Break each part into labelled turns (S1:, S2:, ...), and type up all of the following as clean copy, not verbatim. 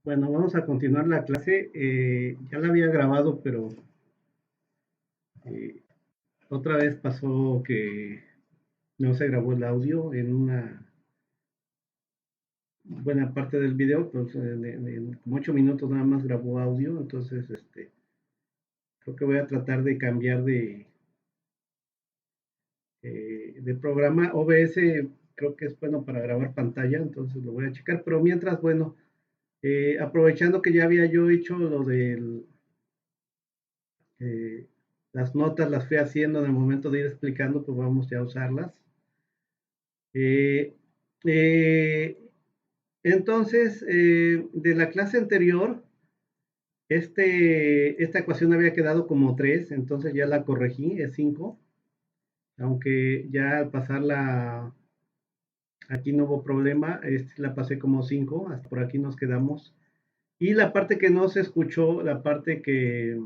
S1: Bueno, vamos a continuar la clase. Ya la había grabado, pero eh, otra vez pasó que no se grabó el audio en una buena parte del video, pues como 8 minutos nada más grabó audio, entonces creo que voy a tratar de cambiar de programa. OBS creo que es bueno para grabar pantalla, entonces lo voy a checar, pero mientras, bueno, aprovechando que ya había yo hecho lo del Eh, las notas las fui haciendo en el momento de ir explicando, pues vamos ya a usarlas. Eh, eh, de la clase anterior, esta ecuación había quedado como 3, entonces ya la corregí, es 5, aunque ya al pasarla aquí no hubo problema, la pasé como 5, hasta por aquí nos quedamos. Y la parte que no se escuchó, la parte que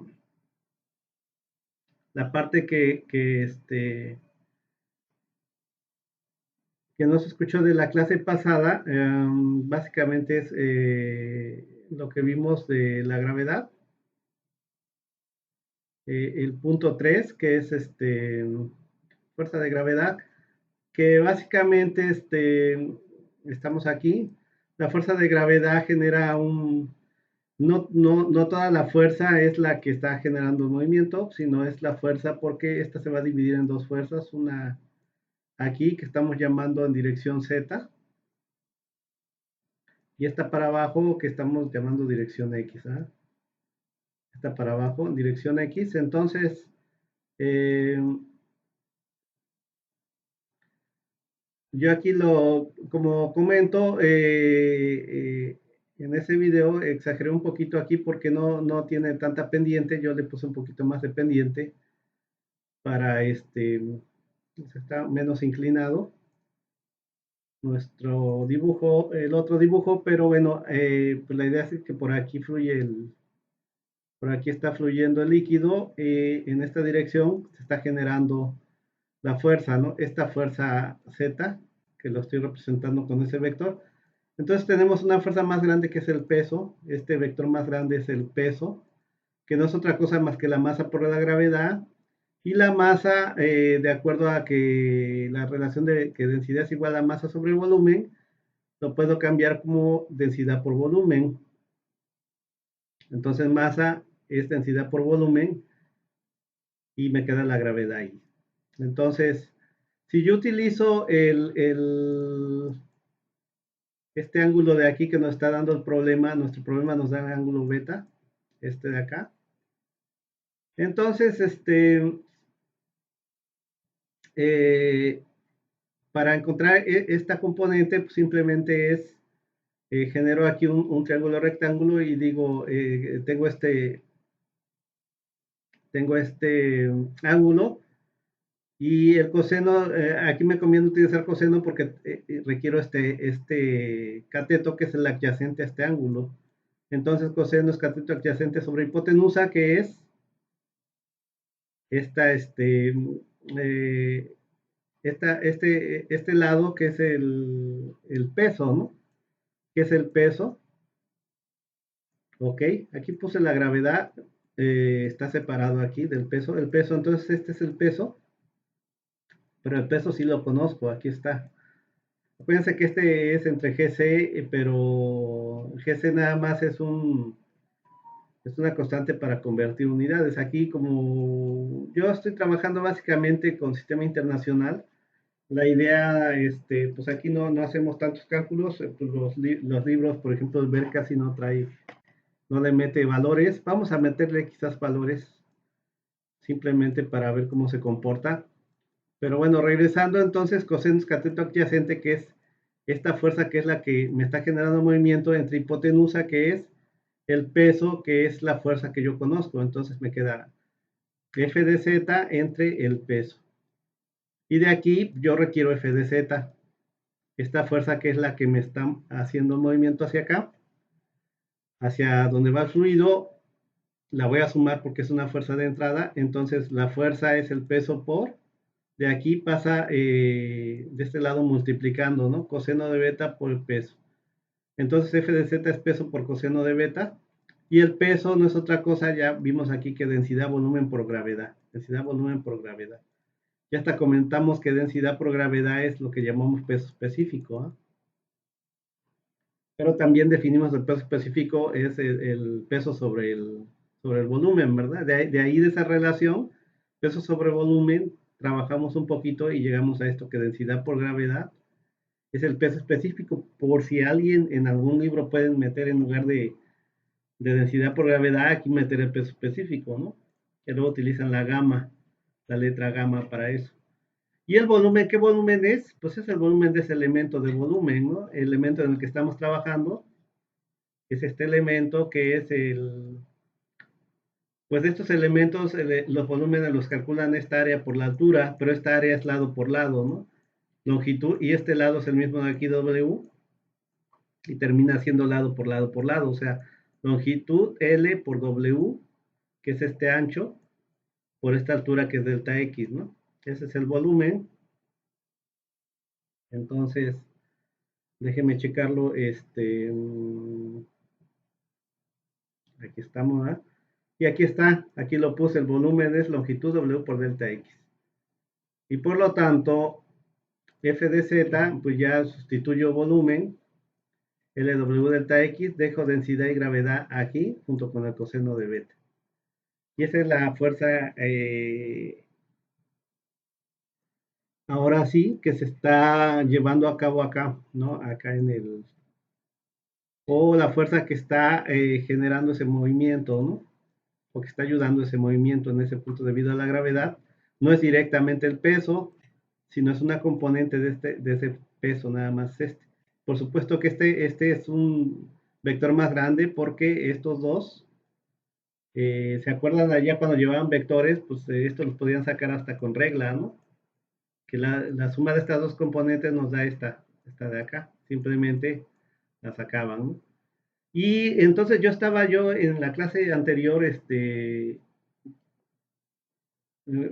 S1: no se escuchó de la clase pasada, básicamente es lo que vimos de la gravedad, el punto 3 que es fuerza de gravedad, que básicamente estamos aquí. La fuerza de gravedad genera no toda la fuerza es la que está generando el movimiento, sino es la fuerza porque esta se va a dividir en dos fuerzas, una aquí que estamos llamando en dirección Z, y esta para abajo que estamos llamando dirección X, ¿ah? Esta para abajo, dirección X. Entonces, eh, yo aquí como comento, en ese video exageré un poquito aquí porque no tiene tanta pendiente, yo le puse un poquito más de pendiente para pues está menos inclinado nuestro dibujo, el otro dibujo, pero bueno, pues la idea es que por aquí está fluyendo el líquido, en esta dirección se está generando la fuerza, ¿no? Esta fuerza Z, que lo estoy representando con ese vector. Entonces tenemos una fuerza más grande que es el peso, este vector más grande es el peso, que no es otra cosa más que la masa por la gravedad, y la masa, de acuerdo a que la relación de que densidad es igual a masa sobre volumen, lo puedo cambiar como densidad por volumen. Entonces masa es densidad por volumen y me queda la gravedad ahí. Entonces, si yo utilizo este ángulo de aquí que nos está dando el problema, nuestro problema nos da el ángulo beta, este de acá. Entonces, eh, para encontrar esta componente, pues simplemente genero aquí un triángulo rectángulo y digo, tengo este ángulo. Y el coseno, aquí me conviene utilizar coseno porque requiero este cateto que es el adyacente a este ángulo. Entonces coseno es cateto adyacente sobre hipotenusa, que es esta, eh, este lado que es el peso, ¿no? Que es el peso. Ok, aquí puse la gravedad, está separado aquí del peso. El peso, entonces este es el peso, pero el peso sí lo conozco, aquí está. Acuérdense que este es entre GC, pero GC nada más es una constante para convertir unidades. Aquí, como yo estoy trabajando básicamente con sistema internacional, la idea, pues aquí no hacemos tantos cálculos. Pues los libros, por ejemplo, el ver casi no le mete valores. Vamos a meterle quizás valores simplemente para ver cómo se comporta. Pero bueno, regresando entonces, cosinus cateto adyacente, que es esta fuerza que es la que me está generando movimiento entre hipotenusa, que es el peso, que es la fuerza que yo conozco. Entonces me queda F de Z entre el peso. Y de aquí yo requiero F de Z, esta fuerza que es la que me está haciendo movimiento hacia acá, hacia donde va el fluido, la voy a sumar porque es una fuerza de entrada. Entonces la fuerza es el peso por de aquí pasa de este lado multiplicando, ¿no? Coseno de beta por el peso. Entonces f de z es peso por coseno de beta. Y el peso no es otra cosa, ya vimos aquí que densidad volumen por gravedad. Densidad volumen por gravedad. Ya hasta comentamos que densidad por gravedad es lo que llamamos peso específico, ¿eh? Pero también definimos el peso específico es el peso sobre el volumen, ¿verdad? De ahí de esa relación, peso sobre volumen, trabajamos un poquito y llegamos a esto que densidad por gravedad es el peso específico. Por si alguien en algún libro pueden meter en lugar de densidad por gravedad, aquí meter el peso específico, ¿no? Que luego utilizan la gamma, la letra gamma para eso. Y el volumen, ¿qué volumen es? Pues es el volumen de ese elemento de volumen, ¿no? El elemento en el que estamos trabajando es este elemento que es pues estos elementos, los volúmenes los calculan esta área por la altura, pero esta área es lado por lado, ¿no? Longitud, y este lado es el mismo de aquí, W, y termina siendo lado por lado por lado, o sea, longitud L por W, que es este ancho, por esta altura que es delta X, ¿no? Ese es el volumen. Entonces, déjeme checarlo, aquí estamos, ¿eh? Y aquí está, aquí lo puse, el volumen es longitud W por delta X. Y por lo tanto, f de z, pues ya sustituyo volumen, LW delta X, dejo densidad y gravedad aquí, junto con el coseno de beta. Y esa es la fuerza, ahora sí, que se está llevando a cabo acá, ¿no? Acá en el... O la fuerza que está generando ese movimiento, ¿no? O que está ayudando ese movimiento en ese punto debido a la gravedad. No es directamente el peso, sino es una componente de ese peso, nada más este. Por supuesto que este es un vector más grande porque estos dos, ¿se acuerdan allá cuando llevaban vectores? Pues estos los podían sacar hasta con regla, ¿no? Que la suma de estas dos componentes nos da esta de acá. Simplemente la sacaban, ¿no? Y entonces yo en la clase anterior,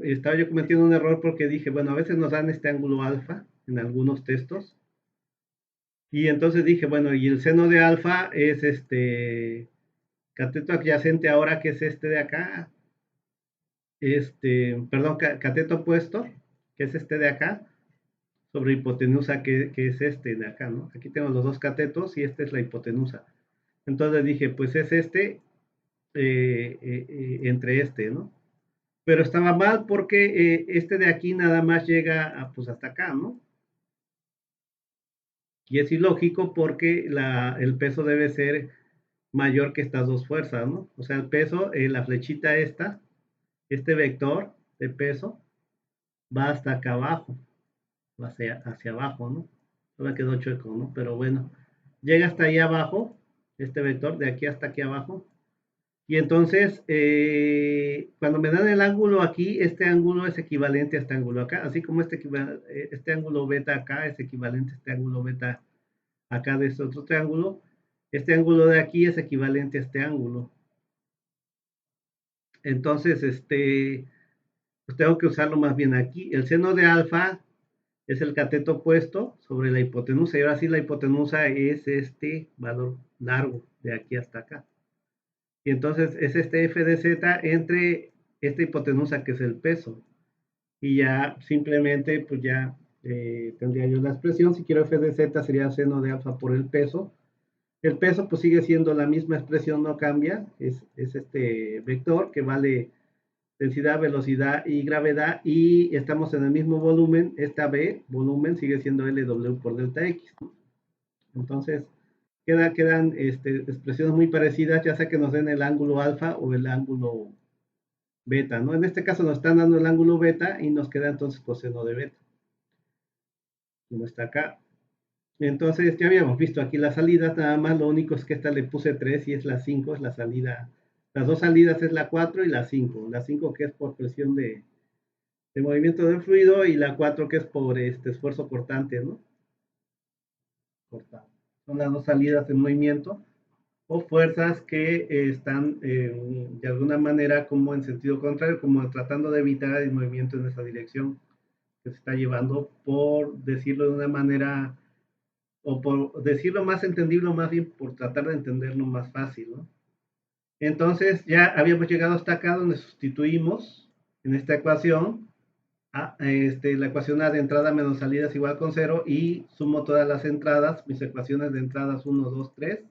S1: estaba yo cometiendo un error porque dije, bueno, a veces nos dan este ángulo alfa en algunos textos. Y entonces dije, bueno, y el seno de alfa es este cateto adyacente ahora que es este de acá, perdón, cateto opuesto, que es este de acá, sobre hipotenusa que es este de acá, ¿no? Aquí tengo los dos catetos y esta es la hipotenusa. Entonces dije, pues es este entre este, ¿no? Pero estaba mal porque este de aquí nada más llega pues hasta acá, ¿no? Y es ilógico porque el peso debe ser mayor que estas dos fuerzas, ¿no? O sea, el peso, la flechita esta, este vector de peso, va hasta acá abajo, va hacia abajo, ¿no? Ahora quedó chueco, ¿no? Pero bueno, llega hasta ahí abajo, este vector, de aquí hasta aquí abajo. Y entonces, cuando me dan el ángulo aquí, este ángulo es equivalente a este ángulo acá, así como este ángulo beta acá es equivalente a este ángulo beta acá de este otro triángulo. Este ángulo de aquí es equivalente a este ángulo. Entonces, pues tengo que usarlo más bien aquí. El seno de alfa es el cateto opuesto sobre la hipotenusa. Y ahora sí la hipotenusa es este valor largo de aquí hasta acá. Y entonces es este f de z entre esta hipotenusa que es el peso. Y ya simplemente pues ya tendría yo la expresión. Si quiero f de z sería seno de alfa por el peso. El peso pues sigue siendo la misma expresión, no cambia. Es este vector que vale densidad, velocidad y gravedad, y estamos en el mismo volumen. Esta B, volumen, sigue siendo LW por delta X. Entonces, quedan expresiones muy parecidas, ya sea que nos den el ángulo alfa o el ángulo beta, ¿no? En este caso nos están dando el ángulo beta y nos queda entonces coseno de beta, como está acá. Entonces, ya habíamos visto aquí las salidas, nada más lo único es que esta le puse 3 y es la 5, es la salida. Las dos salidas es la 4 y la 5. La 5 que es por presión de movimiento del fluido y la 4 que es por esfuerzo cortante, ¿no? Cortante. Son las dos salidas en movimiento o fuerzas que están de alguna manera como en sentido contrario, como tratando de evitar el movimiento en esa dirección que se está llevando, por decirlo de una manera o por decirlo más entendible, más bien por tratar de entenderlo más fácil, ¿no? Entonces ya habíamos llegado hasta acá donde sustituimos en esta ecuación la ecuación A de entrada menos salida es igual con cero y sumo todas las entradas, mis ecuaciones de entradas 1, 2, 3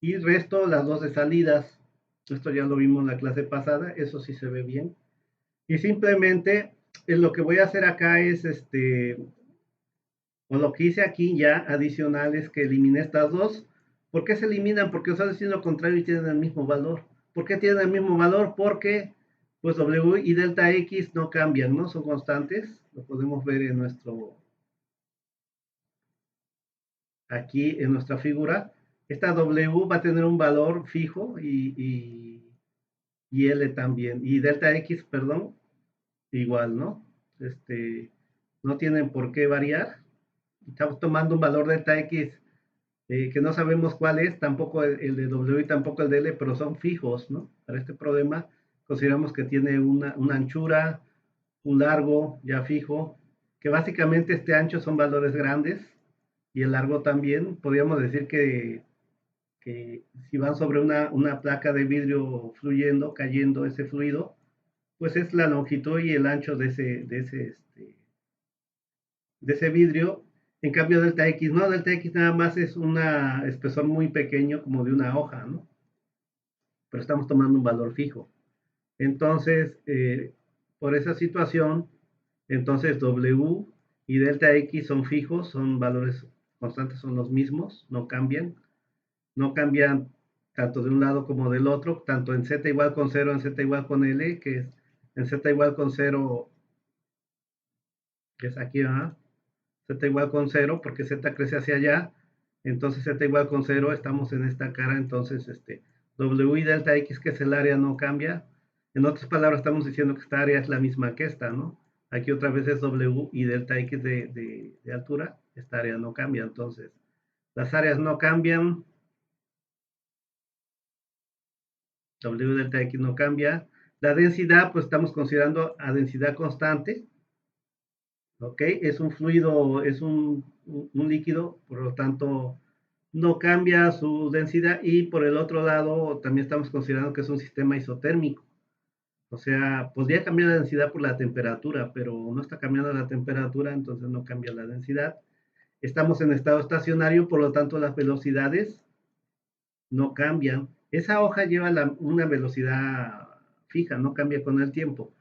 S1: y resto las dos de salidas. Esto ya lo vimos en la clase pasada, eso sí se ve bien. Y simplemente lo que voy a hacer acá es o lo que hice aquí ya adicional es que eliminé estas dos. ¿Por qué se eliminan? Porque están diciendo lo contrario y tienen el mismo valor. ¿Por qué tienen el mismo valor? Porque pues W y delta X no cambian, ¿no? Son constantes. Lo podemos ver en aquí en nuestra figura. Esta W va a tener un valor fijo y L también. Y delta X, perdón, igual, ¿no? No tienen por qué variar. Estamos tomando un valor delta X que no sabemos cuál es, tampoco el de W y tampoco el de L, pero son fijos, ¿no? Para este problema consideramos que tiene una anchura, un largo ya fijo, que básicamente este ancho son valores grandes y el largo también. Podríamos decir que si van sobre una placa de vidrio fluyendo, cayendo ese fluido, pues es la longitud y el ancho de ese vidrio. En cambio, delta X no, delta X nada más es un espesor muy pequeño, como de una hoja, ¿no? Pero estamos tomando un valor fijo. Entonces, por esa situación, entonces W y delta X son fijos, son valores constantes, son los mismos, no cambian tanto de un lado como del otro, tanto en Z igual con 0, en Z igual con L, que es en Z igual con 0, que es aquí, ¿verdad? Z igual con 0, porque Z crece hacia allá, entonces Z igual con 0, estamos en esta cara, entonces W y delta X, que es el área, no cambia. En otras palabras, estamos diciendo que esta área es la misma que esta, ¿no? Aquí otra vez es W y delta X de altura, esta área no cambia, entonces las áreas no cambian, W y delta X no cambia. La densidad, pues estamos considerando a densidad constante, ¿ok? Es un fluido, es un líquido, por lo tanto no cambia su densidad y por el otro lado también estamos considerando que es un sistema isotérmico. O sea, podría cambiar la densidad por la temperatura, pero no está cambiando la temperatura, entonces no cambia la densidad. Estamos en estado estacionario, por lo tanto las velocidades no cambian. Esa hoja lleva una velocidad fija, no cambia con el tiempo,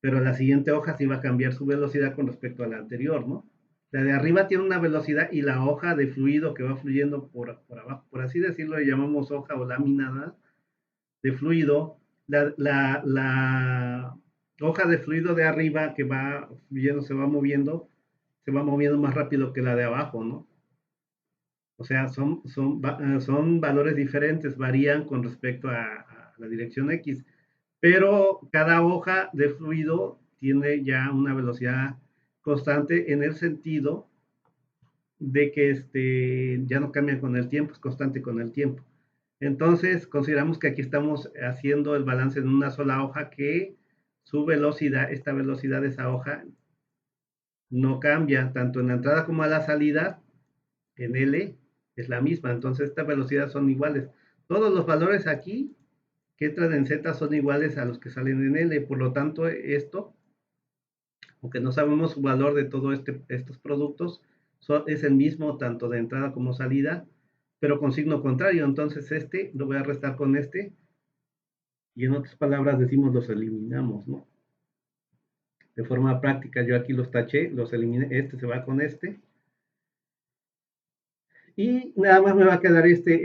S1: pero la siguiente hoja sí va a cambiar su velocidad con respecto a la anterior, ¿no? La de arriba tiene una velocidad y la hoja de fluido que va fluyendo por abajo, por así decirlo, le llamamos hoja o lámina de fluido. La hoja de fluido de arriba que va fluyendo, se va moviendo más rápido que la de abajo, ¿no? O sea, son valores diferentes, varían con respecto a la dirección X, pero cada hoja de fluido tiene ya una velocidad constante en el sentido de que ya no cambia con el tiempo, es constante con el tiempo. Entonces, consideramos que aquí estamos haciendo el balance en una sola hoja que su velocidad, esta velocidad de esa hoja, no cambia tanto en la entrada como a la salida, en L es la misma, entonces estas velocidades son iguales. Todos los valores aquí que entran en Z son iguales a los que salen en L, por lo tanto esto, aunque no sabemos su valor de todos estos productos, es el mismo tanto de entrada como salida, pero con signo contrario, entonces lo voy a restar con y en otras palabras decimos los eliminamos, ¿no? De forma práctica yo aquí los taché, los eliminé, se va con y nada más me va a quedar este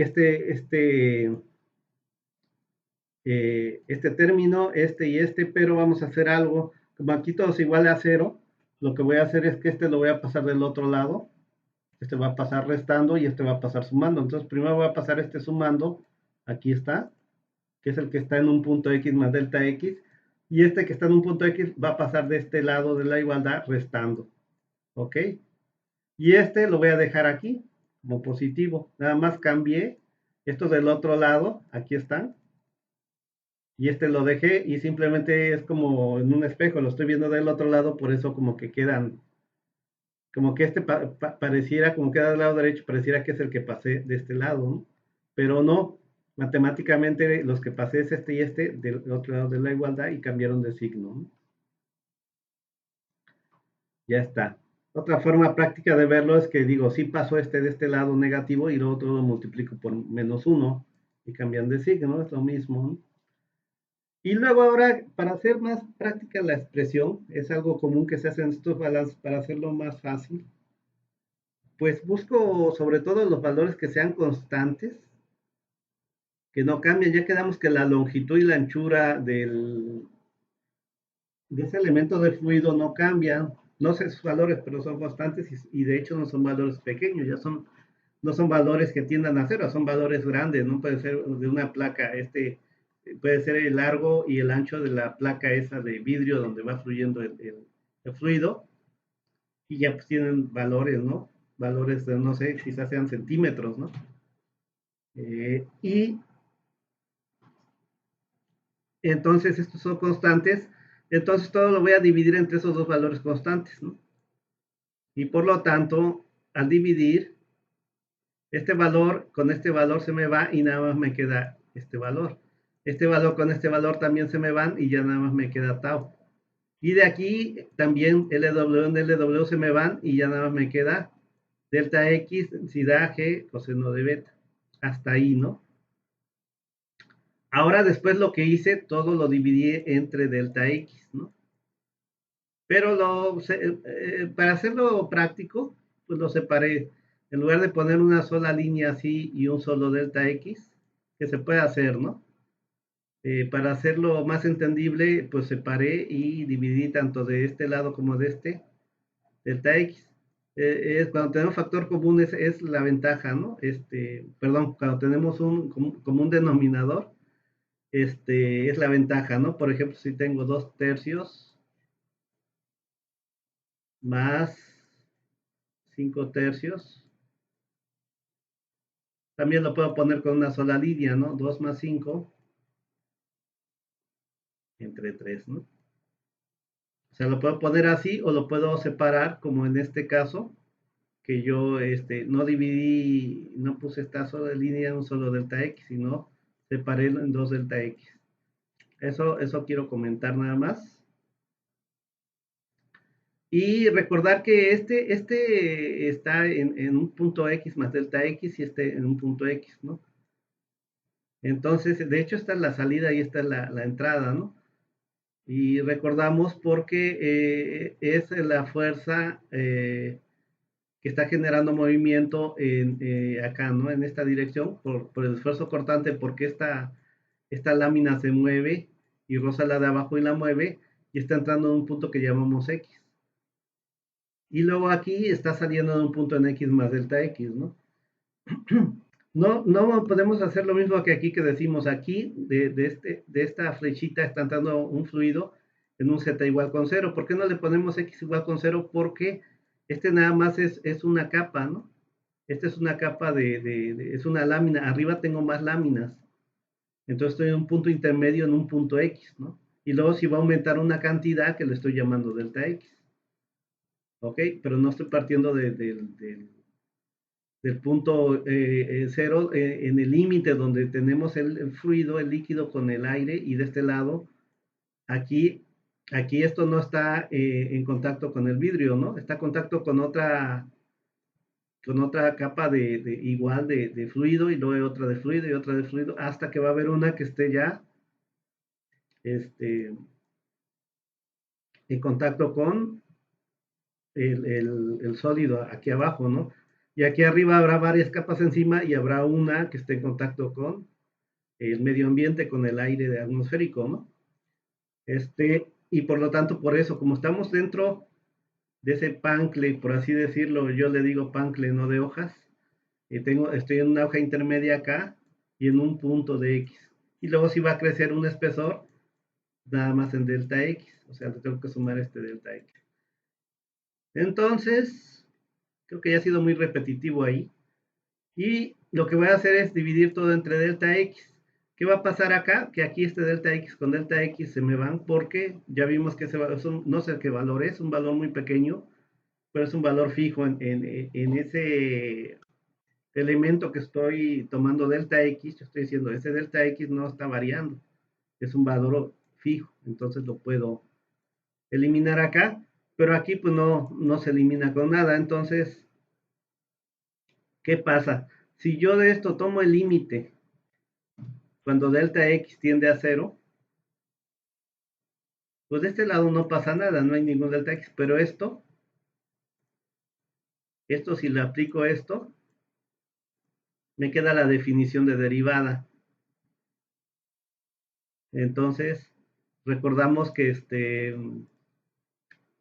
S1: término, y pero vamos a hacer algo, como aquí todo es igual a cero, lo que voy a hacer es que lo voy a pasar del otro lado, este va a pasar restando y este va a pasar sumando, entonces primero voy a pasar sumando, aquí está, que es el que está en un punto X más delta X, y este que está en un punto X va a pasar de este lado de la igualdad restando, ¿ok? Y lo voy a dejar aquí como positivo, nada más cambié esto del otro lado, aquí están, y lo dejé y simplemente es como en un espejo, lo estoy viendo del otro lado, por eso como que quedan como que pareciera, como queda del lado derecho, pareciera que es el que pasé de este lado, ¿no? Pero no, matemáticamente los que pasé es este y este del otro lado de la igualdad y cambiaron de signo, ¿no? Ya está. Otra forma práctica de verlo es que digo, sí pasó este de este lado negativo y luego todo lo multiplico por -1 y cambian de signo, es lo mismo, ¿no? Y luego ahora, para hacer más práctica la expresión, es algo común que se hacen estos balances para hacerlo más fácil. Pues busco sobre todo los valores que sean constantes, que no cambien. Ya quedamos que la longitud y la anchura de ese elemento del fluido no cambian. No sé sus valores, pero son constantes y de hecho no son valores pequeños, ya son, no son valores que tiendan a cero, son valores grandes, no puede ser de una placa, puede ser el largo y el ancho de la placa esa de vidrio donde va fluyendo el fluido, y ya pues tienen valores, ¿no? Valores de, no sé, quizás sean centímetros, ¿no? Y entonces estos son constantes, entonces todo lo voy a dividir entre esos dos valores constantes, ¿no? Y por lo tanto, al dividir, este valor con este valor se me va y nada más me queda este valor. Este valor con este valor también se me van y ya nada más me queda tau. Y de aquí también LW en LW se me van y ya nada más me queda delta X si da G coseno de beta. Hasta ahí, ¿no? Ahora después lo que hice, todo lo dividí entre delta X, ¿no? Pero para hacerlo práctico, pues lo separé. En lugar de poner una sola línea así y un solo delta X, que se puede hacer, ¿no? Para hacerlo más entendible, pues separé y dividí tanto de este lado como de este, delta X. Cuando tenemos factor común es la ventaja, ¿no? Perdón, cuando tenemos un común denominador, es la ventaja, ¿no? Por ejemplo, si tengo 2 tercios más 5 tercios, también lo puedo poner con una sola línea, ¿no? 2 más 5 entre 3, ¿no? O sea, lo puedo poner así o lo puedo separar, como en este caso, que yo no dividí, no puse esta sola línea en un solo delta X, sino separé en dos delta X. Eso quiero comentar nada más. Y recordar que este está en un punto X más delta X y este en un punto X, ¿no? Entonces, de hecho, esta es la salida y esta es la entrada, ¿no? Y recordamos porque es la fuerza que está generando movimiento acá, ¿no? En esta dirección, por el esfuerzo cortante, porque esta lámina se mueve y roza la de abajo y la mueve y está entrando en un punto que llamamos X. Y luego aquí está saliendo de un punto en X más delta X, ¿no? No podemos hacer lo mismo que aquí que decimos aquí, de esta flechita está entrando un fluido en un Z igual con 0. ¿Por qué no le ponemos X igual con 0? Porque nada más es una capa, ¿no? Esta es una capa es una lámina. Arriba tengo más láminas. Entonces estoy en un punto intermedio en un punto X, ¿no? Y luego si va a aumentar una cantidad que le estoy llamando delta X. ¿Ok? Pero no estoy partiendo del punto 0 en el límite donde tenemos el fluido, el líquido con el aire y de este lado, aquí, aquí esto no está en contacto con el vidrio, ¿no? Está en contacto con otra capa igual de fluido y luego otra de fluido y otra de fluido hasta que va a haber una que esté ya este, en contacto con el sólido aquí abajo, ¿no? Y aquí arriba habrá varias capas encima y habrá una que esté en contacto con el medio ambiente, con el aire atmosférico, ¿no? Y por lo tanto, por eso, como estamos dentro de ese pancle, por así decirlo, yo le digo pancle, no de hojas, estoy en una hoja intermedia acá y en un punto de X. Y luego si va a crecer un espesor, nada más en delta X, o sea, le tengo que sumar este delta X. Entonces, creo que ya ha sido muy repetitivo ahí. Y lo que voy a hacer es dividir todo entre delta X. ¿Qué va a pasar acá? Que aquí este delta X con delta X se me van porque ya vimos que no sé qué valor es, un valor muy pequeño. pero es un valor fijo en ese elemento que estoy tomando delta X. Yo estoy diciendo, ese delta X no está variando, es un valor fijo, entonces lo puedo eliminar acá, pero aquí pues no se elimina con nada. Entonces, ¿qué pasa? Si yo de esto tomo el límite cuando delta X tiende a cero, pues de este lado no pasa nada, no hay ningún delta X, pero esto si le aplico esto, me queda la definición de derivada. Entonces, recordamos que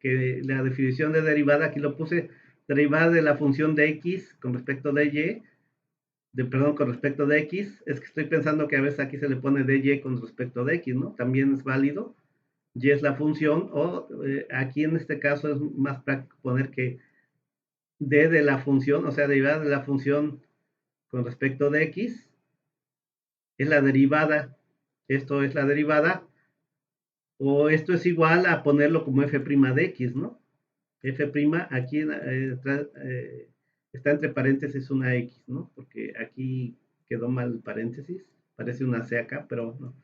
S1: la definición de derivada, aquí lo puse, derivada de la función de x con respecto de y, perdón, con respecto de x, es que estoy pensando que a veces aquí se le pone dy con respecto de x, ¿no? También es válido, y es la función, o aquí en este caso es más práctico poner que d de la función, o sea, derivada de la función con respecto de x, es la derivada, esto es la derivada, o esto es igual a ponerlo como f' de x, ¿no? F' aquí está entre paréntesis una X, ¿no? Porque aquí quedó mal el paréntesis, parece una C acá, pero no.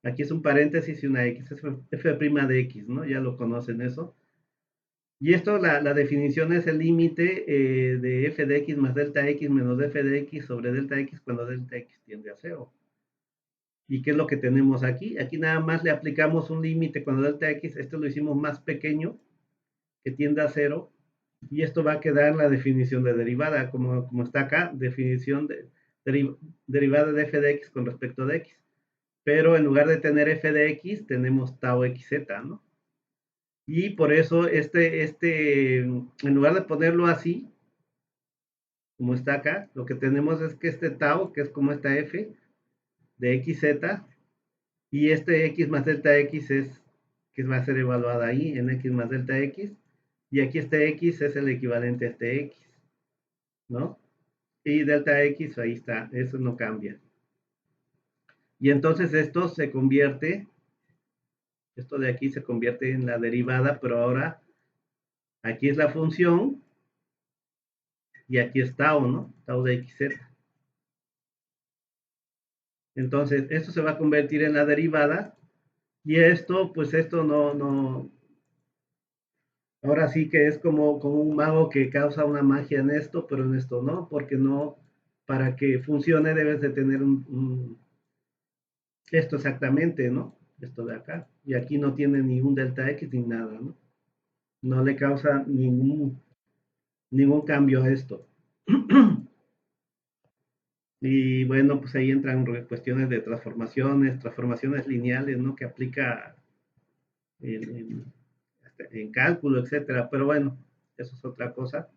S1: Aquí es un paréntesis y una X, es F' de X, ¿no? Ya lo conocen eso. Y esto, la definición es el límite de f de x más delta x menos f de x sobre delta x cuando delta x tiende a cero. ¿Y qué es lo que tenemos aquí? Aquí nada más le aplicamos un límite cuando delta x, esto lo hicimos más pequeño, que tiende a cero, y esto va a quedar la definición de derivada, como está acá, definición de derivada de f de x con respecto de x. Pero en lugar de tener f de x, tenemos tau xz, ¿no? Y por eso en lugar de ponerlo así, como está acá, lo que tenemos es que este tau, que es como esta f de xz, y este x más delta x es, que va a ser evaluada ahí en x más delta x, y aquí este x es el equivalente a este x, ¿no? Y delta x, ahí está, eso no cambia. Y entonces esto de aquí se convierte en la derivada, pero ahora aquí es la función y aquí es tau, ¿no? Tau de xz. Entonces, esto se va a convertir en la derivada y esto, pues esto ahora sí que es como un mago que causa una magia en esto, pero en esto no, porque no, para que funcione debes de tener esto exactamente, ¿no? Esto de acá. Y aquí no tiene ningún delta X ni nada, ¿no? No le causa ningún cambio a esto. Y bueno, pues ahí entran cuestiones de transformaciones lineales, ¿no? Que aplica en, en cálculo, etcétera. Pero bueno, eso es otra cosa.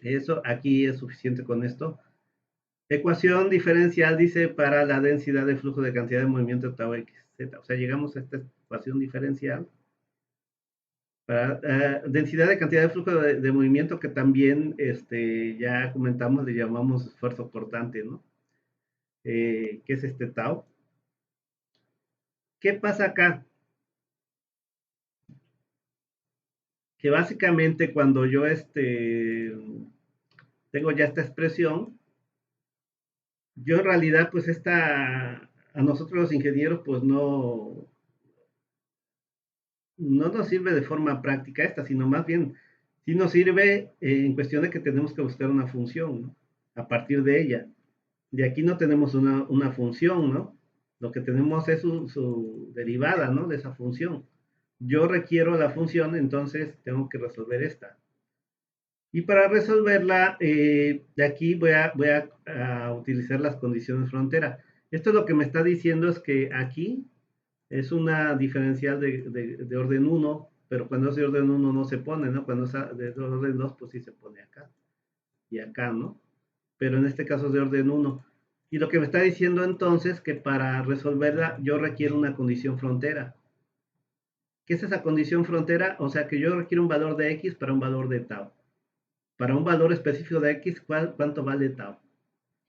S1: Eso aquí es suficiente con esto. Ecuación diferencial dice para la densidad de flujo de cantidad de movimiento tau x, z. O sea, llegamos a esta ecuación diferencial para densidad de cantidad de flujo de movimiento que también ya comentamos, le llamamos esfuerzo cortante, ¿no? Que es este tau. ¿Qué pasa acá? Que básicamente cuando yo tengo ya esta expresión, yo en realidad pues a nosotros los ingenieros pues no nos sirve de forma práctica esta, sino más bien sí nos sirve en cuestión de que tenemos que buscar una función, ¿no? A partir de ella. De aquí no tenemos una función, ¿no? Lo que tenemos es su derivada, ¿no? De esa función. Yo requiero la función, entonces tengo que resolver esta. Y para resolverla, de aquí voy a utilizar las condiciones frontera. Esto lo que me está diciendo es que aquí es una diferencial de orden 1, pero cuando es de orden 1 no se pone, ¿no? Cuando es de orden 2, pues sí se pone acá y acá, ¿no? Pero en este caso es de orden 1. Y lo que me está diciendo entonces que para resolverla yo requiero una condición frontera. ¿Qué es esa condición frontera? O sea que yo requiero un valor de x para un valor de tau. Para un valor específico de x, ¿cuánto vale tau?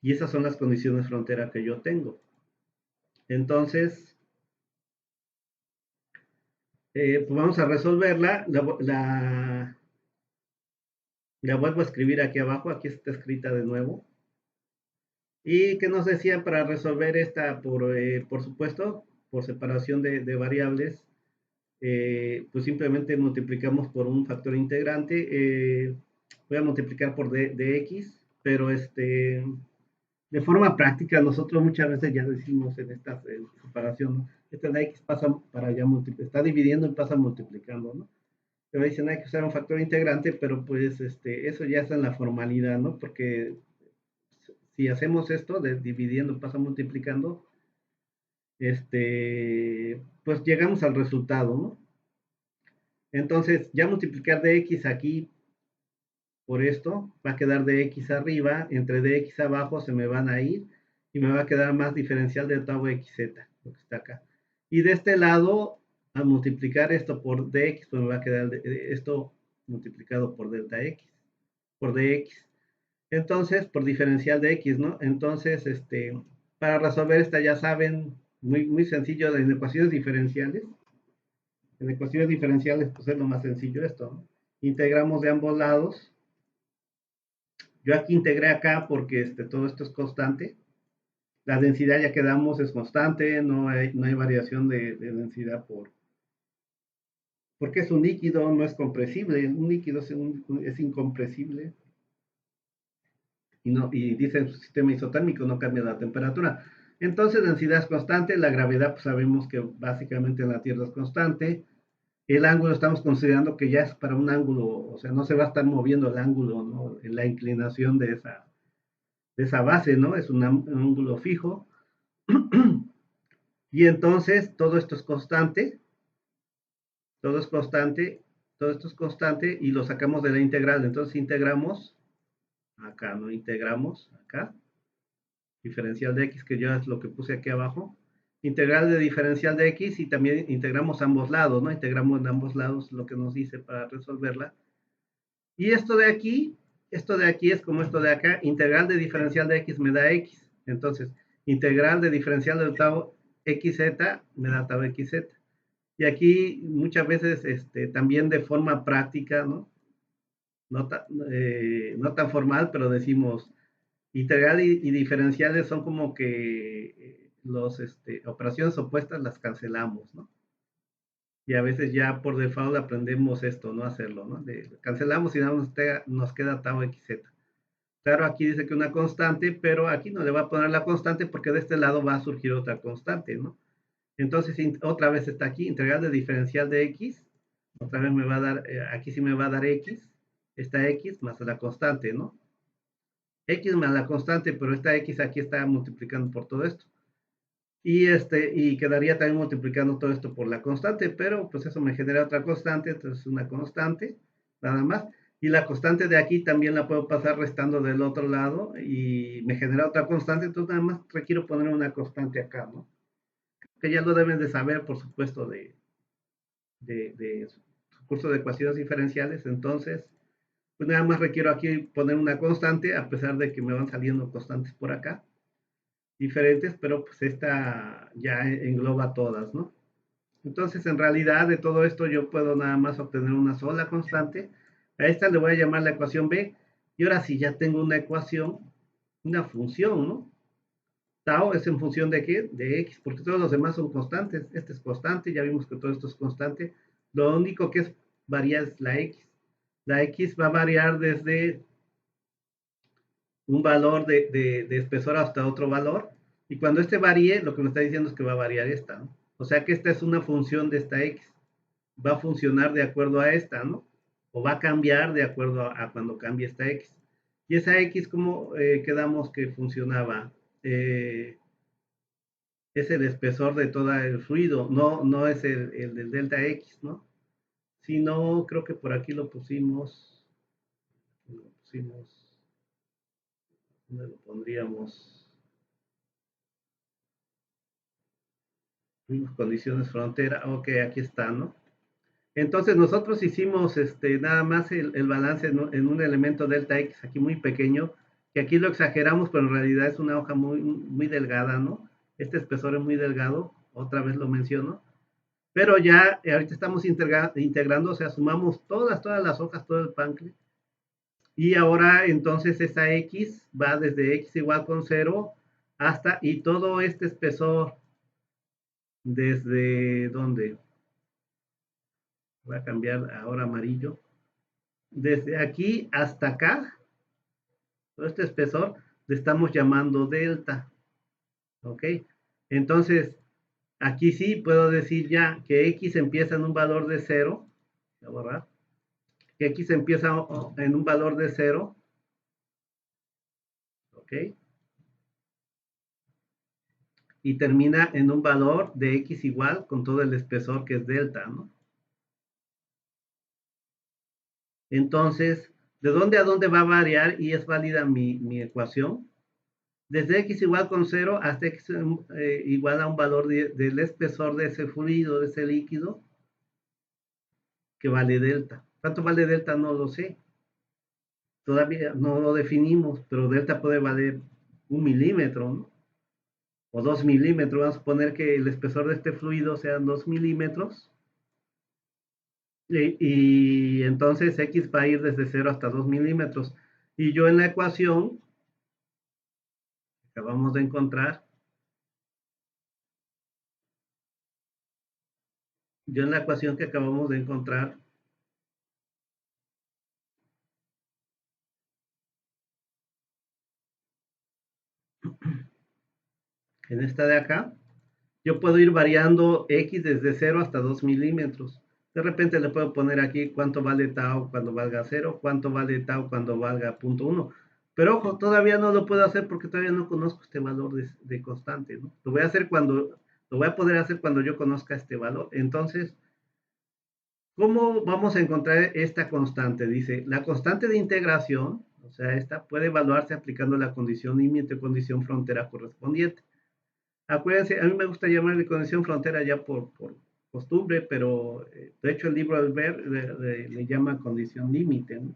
S1: Y esas son las condiciones frontera que yo tengo. Entonces, pues vamos a resolverla. La vuelvo a escribir aquí abajo, aquí está escrita de nuevo. Y que nos decía para resolver esta, por supuesto, por separación de variables, pues simplemente multiplicamos por un factor integrante. Voy a multiplicar por dx, pero de forma práctica nosotros muchas veces ya decimos en esta separación, ¿no? Esta dx pasa para ya multiplicar, está dividiendo y pasa multiplicando, ¿no? Pero dicen hay que usar un factor integrante, pero pues eso ya está en la formalidad, ¿no? Porque si hacemos esto de dividiendo pasa multiplicando, pues llegamos al resultado, ¿no? Entonces, ya multiplicar dx aquí por esto, va a quedar dx arriba, entre dx abajo se me van a ir y me va a quedar más diferencial de tau xz, lo que está acá. Y de este lado, al multiplicar esto por dx, pues me va a quedar esto multiplicado por delta x, por dx. Entonces, por diferencial de x, ¿no? Entonces, para resolver esta ya saben, muy, muy sencillo, en ecuaciones diferenciales. En ecuaciones diferenciales, pues es lo más sencillo esto, ¿no? Integramos de ambos lados. Yo aquí integré acá porque todo esto es constante. La densidad ya quedamos es constante, no hay variación de densidad porque es un líquido, no es compresible. Un líquido es incompresible y dice el sistema isotérmico, no cambia la temperatura. Entonces, densidad es constante, la gravedad pues sabemos que básicamente en la Tierra es constante. El ángulo estamos considerando que ya es para un ángulo, o sea, no se va a estar moviendo el ángulo, ¿no? En la inclinación de esa base, ¿no? Es un ángulo fijo. Y entonces todo esto es constante, todo es constante, todo esto es constante y lo sacamos de la integral. Entonces integramos acá, ¿no? Integramos acá, diferencial de x, que yo es lo que puse aquí abajo. Integral de diferencial de x y también integramos ambos lados, ¿no? Integramos en ambos lados lo que nos dice para resolverla. Y esto de aquí es como esto de acá, integral de diferencial de x me da x. Entonces, integral de diferencial de tau xz me da tau xz. Y aquí muchas veces también de forma práctica, ¿no? No, no tan formal, pero decimos integral y diferenciales son como que los operaciones opuestas las cancelamos, ¿no? Y a veces ya por default aprendemos esto, no hacerlo, ¿no? Cancelamos y nos queda tau xz. Claro, aquí dice que una constante, pero aquí no le va a poner la constante porque de este lado va a surgir otra constante, ¿no? Entonces, otra vez está aquí, integral de diferencial de x, otra vez me va a dar, aquí sí me va a dar x, esta x más la constante, ¿no? X más la constante, pero esta x aquí está multiplicando por todo esto. Y quedaría también multiplicando todo esto por la constante, pero pues eso me genera otra constante, entonces una constante, nada más. Y la constante de aquí también la puedo pasar restando del otro lado y me genera otra constante, entonces nada más requiero poner una constante acá, ¿no? Que ya lo deben de saber, por supuesto, de su curso de ecuaciones diferenciales, entonces, pues nada más requiero aquí poner una constante, a pesar de que me van saliendo constantes por acá, diferentes, pero pues esta ya engloba todas, ¿no? Entonces, en realidad, de todo esto yo puedo nada más obtener una sola constante. A esta le voy a llamar la ecuación B. Y ahora sí ya tengo una ecuación, una función, ¿no? Tau es en función de qué? De x, porque todos los demás son constantes. Este es constante, ya vimos que todo esto es constante. Lo único que varía es la x. La x va a variar desde un valor de espesor hasta otro valor. Y cuando este varíe, lo que me está diciendo es que va a variar esta, ¿no? O sea que esta es una función de esta x. Va a funcionar de acuerdo a esta, ¿no? O va a cambiar de acuerdo a cuando cambie esta x. Y esa x, ¿cómo quedamos que funcionaba? Es el espesor de todo el fluido, no es el del delta x, ¿no? Si no, creo que por aquí ¿dónde lo pondríamos? Condiciones frontera, ok, aquí está, ¿no? Entonces nosotros hicimos nada más el balance en un elemento delta X aquí muy pequeño, que aquí lo exageramos, pero en realidad es una hoja muy, muy delgada, ¿no? Este espesor es muy delgado, otra vez lo menciono, pero ya ahorita estamos integrando, o sea, sumamos todas las hojas, todo el páncreas, Y ahora entonces esa x va desde x igual con 0 hasta, y todo este espesor, ¿desde dónde? Voy a cambiar ahora amarillo. Desde aquí hasta acá, todo este espesor, le estamos llamando delta. ¿Ok? Entonces, aquí sí puedo decir ya que x empieza en un valor de 0. Voy a borrar. Que x empieza en un valor de 0. ¿Ok? Y termina en un valor de x igual con todo el espesor que es delta, ¿no? Entonces, ¿de dónde a dónde va a variar? Y es válida mi ecuación. Desde x igual con 0 hasta x igual a un valor del espesor de ese fluido, de ese líquido, que vale delta. ¿Cuánto vale delta? No lo sé. Todavía no lo definimos, pero delta puede valer 1 milímetro, ¿no? O 2 milímetros. Vamos a poner que el espesor de este fluido sean 2 milímetros. Y entonces x va a ir desde 0 hasta 2 milímetros. Y yo en la ecuación que acabamos de encontrar, yo en la ecuación que acabamos de encontrar, en esta de acá, yo puedo ir variando x desde 0 hasta 2 milímetros. De repente le puedo poner aquí cuánto vale tau cuando valga 0, cuánto vale tau cuando valga 0.1. Pero ojo, todavía no lo puedo hacer porque todavía no conozco este valor de constante, ¿no? Lo voy a hacer lo voy a poder hacer cuando yo conozca este valor. Entonces, ¿cómo vamos a encontrar esta constante? Dice, la constante de integración, o sea, esta puede evaluarse aplicando la condición límite o condición frontera correspondiente. Acuérdense, a mí me gusta llamarle condición frontera ya por costumbre, pero de hecho el libro Albert le llama condición límite, ¿no?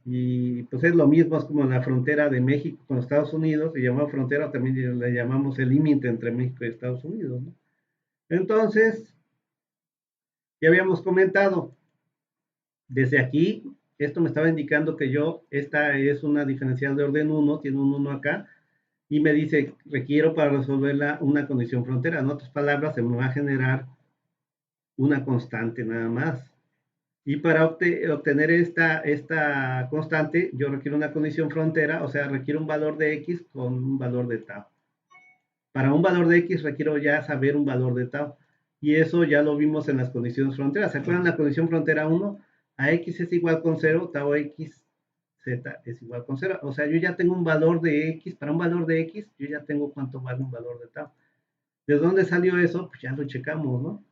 S1: Y pues es lo mismo, es como la frontera de México con Estados Unidos, se llama frontera, también le llamamos el límite entre México y Estados Unidos, ¿no? Entonces, ya habíamos comentado, desde aquí, esto me estaba indicando que esta es una diferencial de orden 1, tiene un 1 acá, y me dice, requiero para resolverla una condición frontera. En otras palabras, se me va a generar una constante nada más. Y para obtener esta constante, yo requiero una condición frontera, o sea, requiero un valor de x con un valor de tau. Para un valor de x requiero ya saber un valor de tau. Y eso ya lo vimos en las condiciones fronteras. ¿Se acuerdan la condición frontera 1? A x es igual con 0, tau x, z es igual con 0. O sea, yo ya tengo un valor de x. Para un valor de x, yo ya tengo cuánto vale un valor de tau. ¿De dónde salió eso? Pues ya lo checamos, ¿no?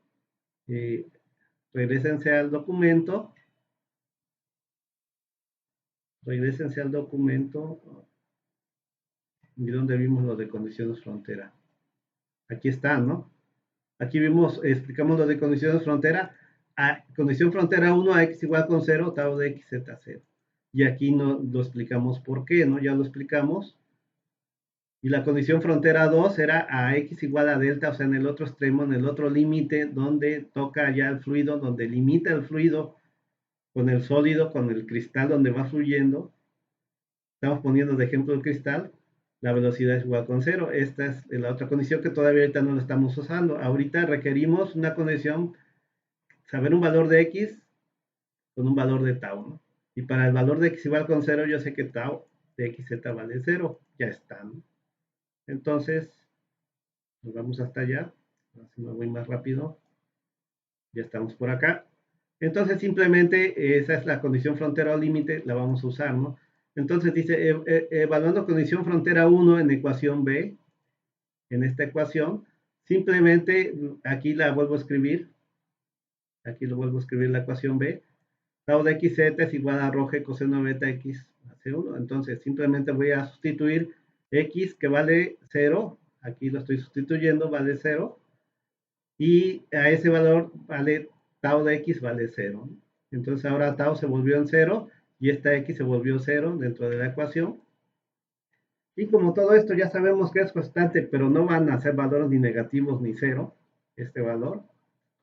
S1: Regrésense al documento. Regrésense al documento y donde vimos lo de condiciones frontera. Aquí está, ¿no? Aquí vimos, explicamos lo de condiciones frontera. Condición frontera 1 a x igual con 0, tau de x, z, 0. Y aquí no lo explicamos por qué, ¿no? Ya lo explicamos. Y la condición frontera 2 era a x igual a delta, o sea, en el otro extremo, en el otro límite, donde toca ya el fluido, donde limita el fluido con el sólido, con el cristal donde va fluyendo. Estamos poniendo de ejemplo el cristal, la velocidad es igual con 0. Esta es la otra condición que todavía ahorita no la estamos usando. Ahorita requerimos una condición, saber un valor de x con un valor de tau, ¿no? Y para el valor de x igual con 0, yo sé que tau de xz vale 0. Ya está, ¿no? Entonces, nos vamos hasta allá. Así me voy más rápido. Ya estamos por acá. Entonces, simplemente esa es la condición frontera o límite, la vamos a usar, ¿no? Entonces dice, evaluando condición frontera 1 en ecuación B, en esta ecuación, simplemente aquí la vuelvo a escribir, aquí lo vuelvo a escribir la ecuación B, tau de xz es igual a rho g coseno beta x hace 1, entonces simplemente voy a sustituir x que vale 0, aquí lo estoy sustituyendo, vale 0, y a ese valor vale tau de x vale 0. Entonces ahora tau se volvió en 0 y esta x se volvió 0 dentro de la ecuación. Y como todo esto ya sabemos que es constante, pero no van a ser valores ni negativos ni 0, este valor.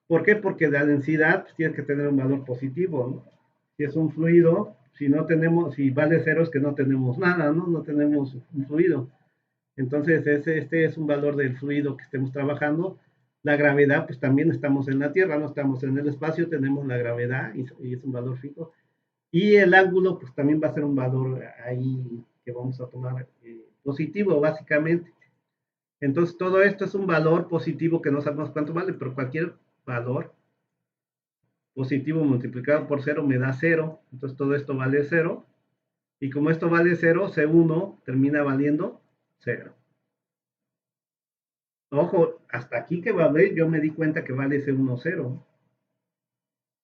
S1: ¿Por qué? Porque la densidad pues, tiene que tener un valor positivo, ¿no? Si es un fluido, si no tenemos, si vale cero es que no tenemos nada, ¿no? No tenemos un fluido. Entonces, este es un valor del fluido que estemos trabajando. La gravedad, pues también estamos en la Tierra, no estamos en el espacio, tenemos la gravedad y es un valor fijo. Y el ángulo, pues también va a ser un valor ahí que vamos a tomar positivo, básicamente. Entonces, todo esto es un valor positivo que no sabemos cuánto vale, pero cualquier valor positivo multiplicado por cero me da cero. Entonces, todo esto vale cero. Y como esto vale cero, C1 termina valiendo cero. Ojo, hasta aquí que vale, yo me di cuenta que vale C1 cero.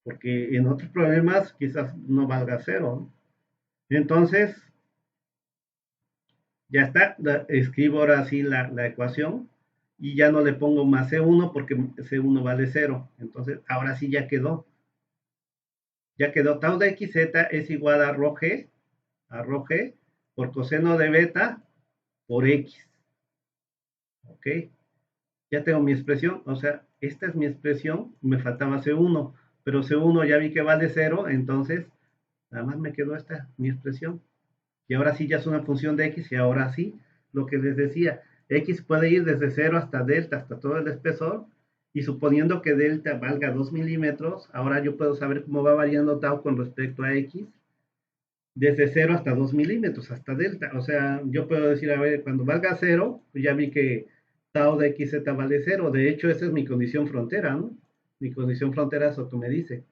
S1: Porque en otros problemas quizás no valga cero. Entonces, ya está, escribo ahora sí la ecuación y ya no le pongo más C1 porque C1 vale cero. Entonces, ahora sí ya quedó tau de xz es igual a rho g por coseno de beta por x. ¿Ok? Ya tengo mi expresión, o sea, esta es mi expresión, me faltaba C1, pero C1 ya vi que vale cero, entonces nada más me quedó esta, mi expresión. Y ahora sí ya es una función de x y ahora sí, lo que les decía, x puede ir desde 0 hasta delta, hasta todo el espesor, y suponiendo que delta valga 2 milímetros, ahora yo puedo saber cómo va variando tau con respecto a x, desde 0 hasta 2 milímetros, hasta delta. O sea, yo puedo decir, a ver, cuando valga 0, pues ya vi que tau de xz vale 0. De hecho, esa es mi condición frontera, ¿no? Mi condición frontera, eso que me dice.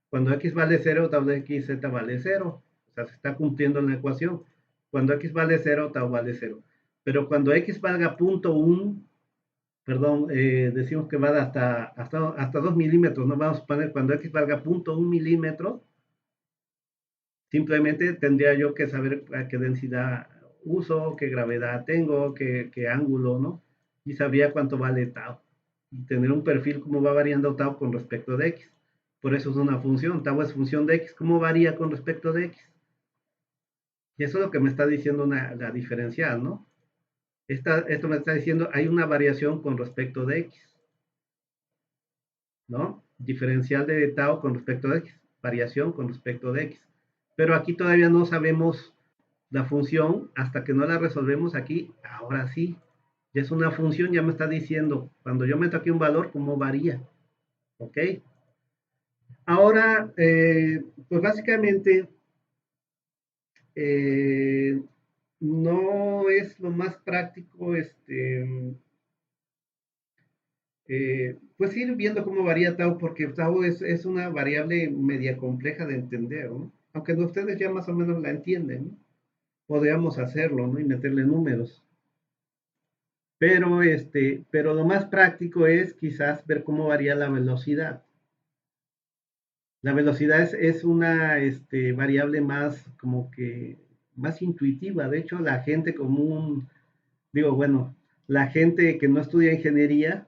S1: Cuando x vale 0, tau de xz vale 0. O sea, se está cumpliendo en la ecuación. Cuando x vale 0, tau vale 0. Pero cuando x valga 0.1, perdón, decimos que va hasta 2 milímetros, ¿no? Vamos a poner cuando x valga 0.1 milímetro, simplemente tendría yo que saber a qué densidad uso, qué gravedad tengo, qué ángulo, ¿no? Y sabría cuánto vale tau. Y tener un perfil cómo va variando tau con respecto de x. Por eso es una función. Tau es función de x. ¿Cómo varía con respecto de x? Y eso es lo que me está diciendo la diferencial, ¿no? Esto me está diciendo, hay una variación con respecto de x, ¿no? Diferencial de tau con respecto de x. Variación con respecto de x. Pero aquí todavía no sabemos la función hasta que no la resolvemos aquí. Ahora sí, ya es una función, ya me está diciendo, cuando yo meto aquí un valor, cómo varía. ¿Ok? Ahora, pues básicamente, eh, no es lo más práctico, pues ir viendo cómo varía tau, porque tau es una variable media compleja de entender, ¿no? Aunque ustedes ya más o menos la entienden, ¿no? Podríamos hacerlo, ¿no? Y meterle números. Pero lo más práctico es quizás ver cómo varía la velocidad. La velocidad es una variable más como que más intuitiva. De hecho, la gente común, digo, bueno, la gente que no estudia ingeniería,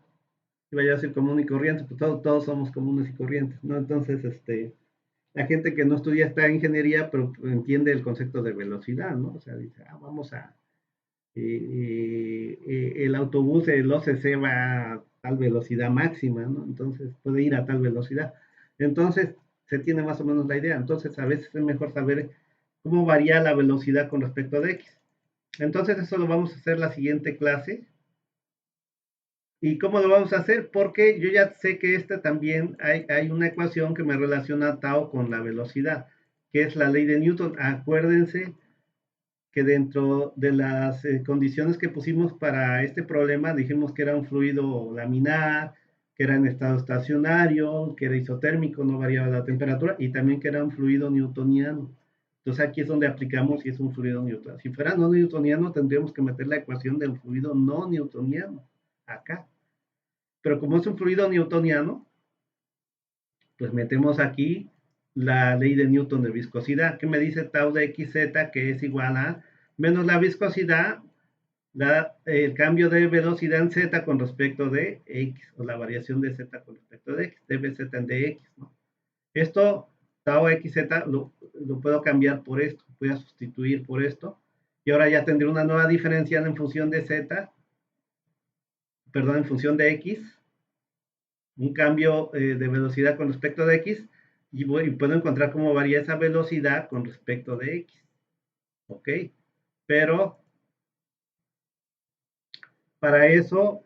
S1: iba yo a decir común y corriente, pues todos somos comunes y corrientes, ¿no? Entonces, la gente que no estudia esta ingeniería, pero entiende el concepto de velocidad, ¿no? O sea, dice, vamos a, el autobús, el OCC va a tal velocidad máxima, ¿no? Entonces puede ir a tal velocidad. Entonces se tiene más o menos la idea. Entonces a veces es mejor saber cómo varía la velocidad con respecto a x. Entonces eso lo vamos a hacer la siguiente clase. ¿Y cómo lo vamos a hacer? Porque yo ya sé que esta también hay una ecuación que me relaciona tau con la velocidad, que es la ley de Newton. Acuérdense que dentro de las condiciones que pusimos para este problema dijimos que era un fluido laminar, que era en estado estacionario, que era isotérmico, no variaba la temperatura, y también que era un fluido newtoniano. Entonces aquí es donde aplicamos si es un fluido newtoniano. Si fuera no newtoniano, tendríamos que meter la ecuación del fluido no newtoniano acá. Pero como es un fluido newtoniano, pues metemos aquí la ley de Newton de viscosidad, que me dice tau de xz, que es igual a menos la viscosidad, el cambio de velocidad en z con respecto de x, o la variación de z con respecto de x, dvz en dx, ¿no? Esto, tau xz, lo puedo cambiar por esto, voy a sustituir por esto, y ahora ya tendré una nueva diferencial en función de z, perdón, en función de x, un cambio de velocidad con respecto de x, y puedo encontrar cómo varía esa velocidad con respecto de X, ¿ok? Pero para eso,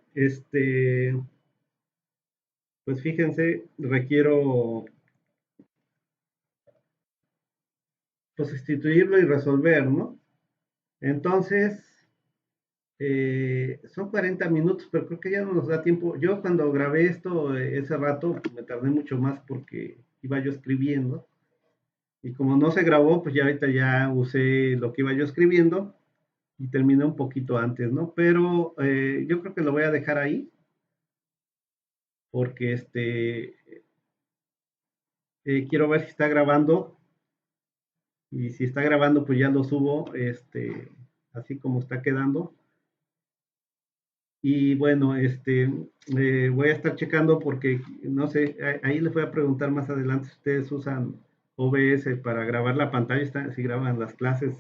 S1: pues fíjense, requiero pues, sustituirlo y resolver, ¿no? Entonces, son 40 minutos, pero creo que ya no nos da tiempo. Yo cuando grabé esto ese rato, pues, me tardé mucho más porque iba yo escribiendo. Y como no se grabó, pues ya ahorita ya usé lo que iba yo escribiendo y terminé un poquito antes, ¿no? Pero yo creo que lo voy a dejar ahí porque quiero ver si está grabando y si está grabando, pues ya lo subo, así como está quedando. Y bueno, voy a estar checando porque, no sé, ahí les voy a preguntar más adelante si ustedes usan OBS para grabar la pantalla, si graban las clases,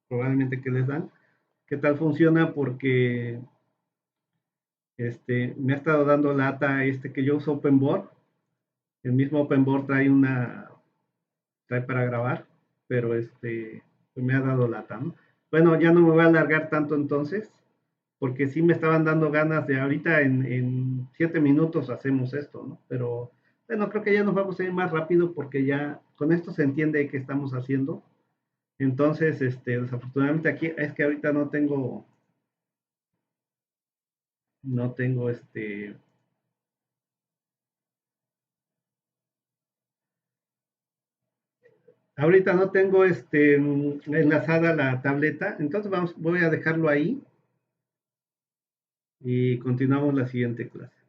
S1: probablemente que les dan, qué tal funciona porque me ha estado dando lata que yo uso OpenBoard, el mismo OpenBoard trae para grabar, pero pues me ha dado lata, ¿no? Bueno, ya no me voy a alargar tanto entonces, porque sí me estaban dando ganas de ahorita en 7 minutos hacemos esto, ¿no? Pero bueno, creo que ya nos vamos a ir más rápido porque ya con esto se entiende qué estamos haciendo. Entonces, desafortunadamente aquí es que ahorita no tengo ahorita no tengo enlazada la tableta, entonces voy a dejarlo ahí y continuamos la siguiente clase.